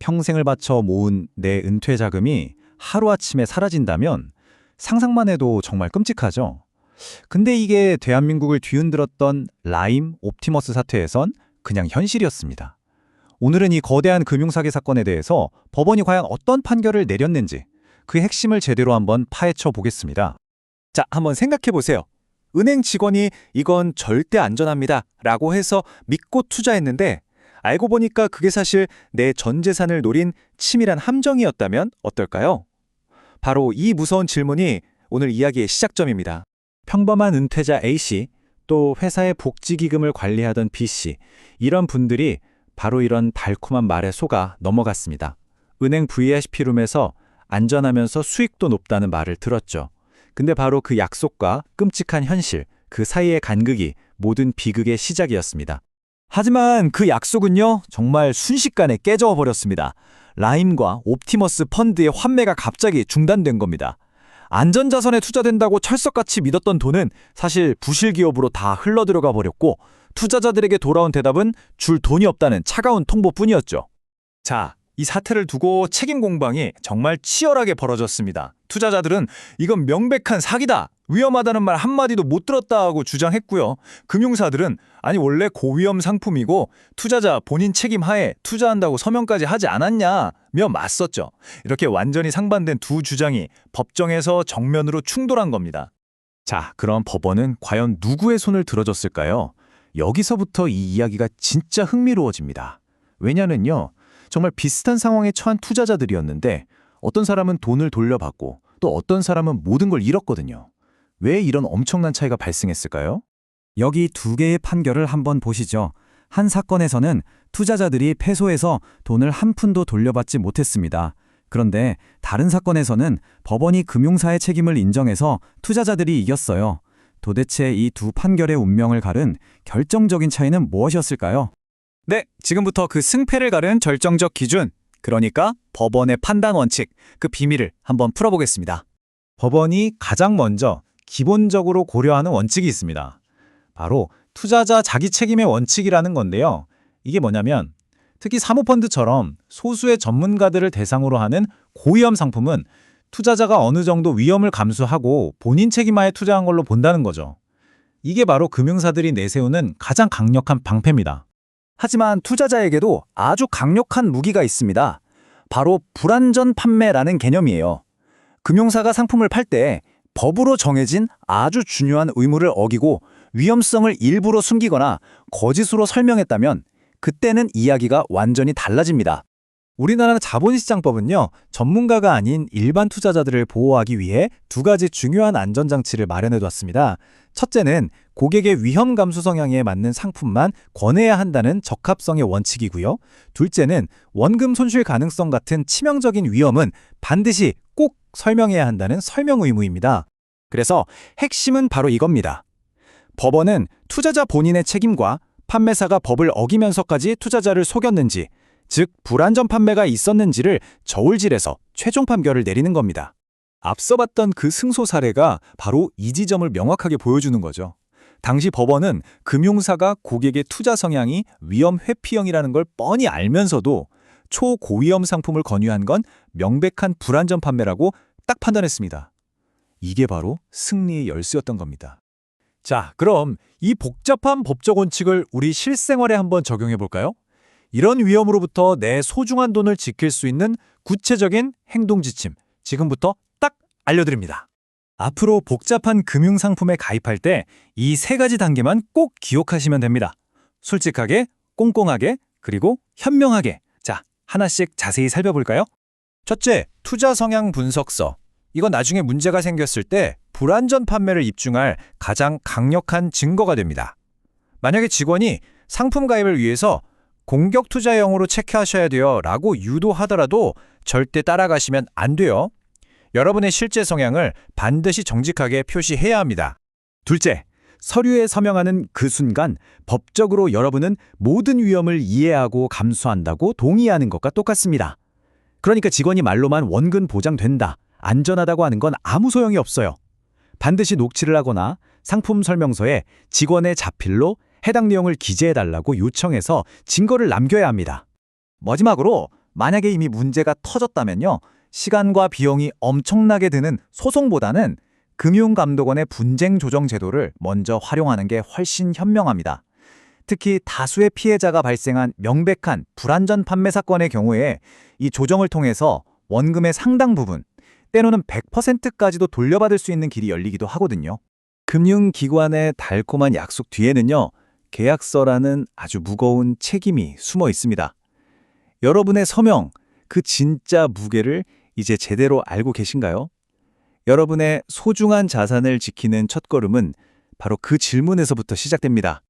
평생을 바쳐 모은 내 은퇴 자금이 하루아침에 사라진다면 상상만 해도 정말 끔찍하죠. 근데 이게 대한민국을 뒤흔들었던 라임 옵티머스 사태에선 그냥 현실이었습니다. 오늘은 이 거대한 금융사기 사건에 대해서 법원이 과연 어떤 판결을 내렸는지 그 핵심을 제대로 한번 파헤쳐 보겠습니다. 자, 한번 생각해 보세요. 은행 직원이 이건 절대 안전합니다 라고 해서 믿고 투자했는데 알고 보니까 그게 사실 내 전 재산을 노린 치밀한 함정이었다면 어떨까요? 바로 이 무서운 질문이 오늘 이야기의 시작점입니다. 평범한 은퇴자 A씨, 또 회사의 복지기금을 관리하던 B씨, 이런 분들이 바로 이런 달콤한 말에 속아 넘어갔습니다. 은행 VIP룸에서 안전하면서 수익도 높다는 말을 들었죠. 근데 바로 그 약속과 끔찍한 현실, 그 사이의 간극이 모든 비극의 시작이었습니다. 하지만 그 약속은요, 정말 순식간에 깨져 버렸습니다. 라임과 옵티머스 펀드의 환매가 갑자기 중단된 겁니다. 안전자산에 투자된다고 철석같이 믿었던 돈은 사실 부실 기업으로 다 흘러들어가 버렸고 투자자들에게 돌아온 대답은 줄 돈이 없다는 차가운 통보뿐이었죠. 자, 이 사태를 두고 책임 공방이 정말 치열하게 벌어졌습니다. 투자자들은 이건 명백한 사기다, 위험하다는 말 한마디도 못 들었다 하고 주장했고요. 금융사들은 아니 원래 고위험 상품이고 투자자 본인 책임 하에 투자한다고 서명까지 하지 않았냐며 맞섰죠. 이렇게 완전히 상반된 두 주장이 법정에서 정면으로 충돌한 겁니다. 자, 그럼 법원은 과연 누구의 손을 들어줬을까요? 여기서부터 이 이야기가 진짜 흥미로워집니다. 왜냐면요, 정말 비슷한 상황에 처한 투자자들이었는데 어떤 사람은 돈을 돌려받고 또 어떤 사람은 모든 걸 잃었거든요. 왜 이런 엄청난 차이가 발생했을까요? 여기 두 개의 판결을 한번 보시죠. 한 사건에서는 투자자들이 패소해서 돈을 한 푼도 돌려받지 못했습니다. 그런데 다른 사건에서는 법원이 금융사의 책임을 인정해서 투자자들이 이겼어요. 도대체 이 두 판결의 운명을 가른 결정적인 차이는 무엇이었을까요? 네, 지금부터 그 승패를 가른 절정적 기준, 그러니까 법원의 판단 원칙, 그 비밀을 한번 풀어보겠습니다. 법원이 가장 먼저 기본적으로 고려하는 원칙이 있습니다. 바로 투자자 자기 책임의 원칙이라는 건데요. 이게 뭐냐면 특히 사모펀드처럼 소수의 전문가들을 대상으로 하는 고위험 상품은 투자자가 어느 정도 위험을 감수하고 본인 책임하에 투자한 걸로 본다는 거죠. 이게 바로 금융사들이 내세우는 가장 강력한 방패입니다. 하지만 투자자에게도 아주 강력한 무기가 있습니다. 바로 불안전 판매라는 개념이에요. 금융사가 상품을 팔 때 법으로 정해진 아주 중요한 의무를 어기고 위험성을 일부러 숨기거나 거짓으로 설명했다면 그때는 이야기가 완전히 달라집니다. 우리나라 자본시장법은요, 전문가가 아닌 일반 투자자들을 보호하기 위해 두 가지 중요한 안전장치를 마련해뒀습니다. 첫째는 고객의 위험 감수 성향에 맞는 상품만 권해야 한다는 적합성의 원칙이고요. 둘째는 원금 손실 가능성 같은 치명적인 위험은 반드시 꼭 설명해야 한다는 설명 의무입니다. 그래서 핵심은 바로 이겁니다. 법원은 투자자 본인의 책임과 판매사가 법을 어기면서까지 투자자를 속였는지, 즉 불안전 판매가 있었는지를 저울질해서 최종 판결을 내리는 겁니다. 앞서 봤던 그 승소 사례가 바로 이 지점을 명확하게 보여주는 거죠. 당시 법원은 금융사가 고객의 투자 성향이 위험 회피형이라는 걸 뻔히 알면서도 초고위험 상품을 권유한 건 명백한 불안전 판매라고 딱 판단했습니다. 이게 바로 승리의 열쇠였던 겁니다. 자, 그럼 이 복잡한 법적 원칙을 우리 실생활에 한번 적용해 볼까요? 이런 위험으로부터 내 소중한 돈을 지킬 수 있는 구체적인 행동 지침, 지금부터 딱 알려드립니다. 앞으로 복잡한 금융상품에 가입할 때 이 세 가지 단계만 꼭 기억하시면 됩니다. 솔직하게, 꼼꼼하게, 그리고 현명하게. 자, 하나씩 자세히 살펴볼까요? 첫째, 투자 성향 분석서. 이건 나중에 문제가 생겼을 때 불안전 판매를 입증할 가장 강력한 증거가 됩니다. 만약에 직원이 상품 가입을 위해서 공격 투자형으로 체크하셔야 돼요 라고 유도하더라도 절대 따라가시면 안 돼요. 여러분의 실제 성향을 반드시 정직하게 표시해야 합니다. 둘째, 서류에 서명하는 그 순간 법적으로 여러분은 모든 위험을 이해하고 감수한다고 동의하는 것과 똑같습니다. 그러니까 직원이 말로만 원금 보장된다, 안전하다고 하는 건 아무 소용이 없어요. 반드시 녹취를 하거나 상품 설명서에 직원의 자필로 해당 내용을 기재해달라고 요청해서 증거를 남겨야 합니다. 마지막으로 만약에 이미 문제가 터졌다면요. 시간과 비용이 엄청나게 드는 소송보다는 금융감독원의 분쟁 조정 제도를 먼저 활용하는 게 훨씬 현명합니다. 특히 다수의 피해자가 발생한 명백한 불완전 판매 사건의 경우에 이 조정을 통해서 원금의 상당 부분, 때로는 100%까지도 돌려받을 수 있는 길이 열리기도 하거든요. 금융기관의 달콤한 약속 뒤에는요, 계약서라는 아주 무거운 책임이 숨어 있습니다. 여러분의 서명, 그 진짜 무게를 이제 제대로 알고 계신가요? 여러분의 소중한 자산을 지키는 첫걸음은 바로 그 질문에서부터 시작됩니다.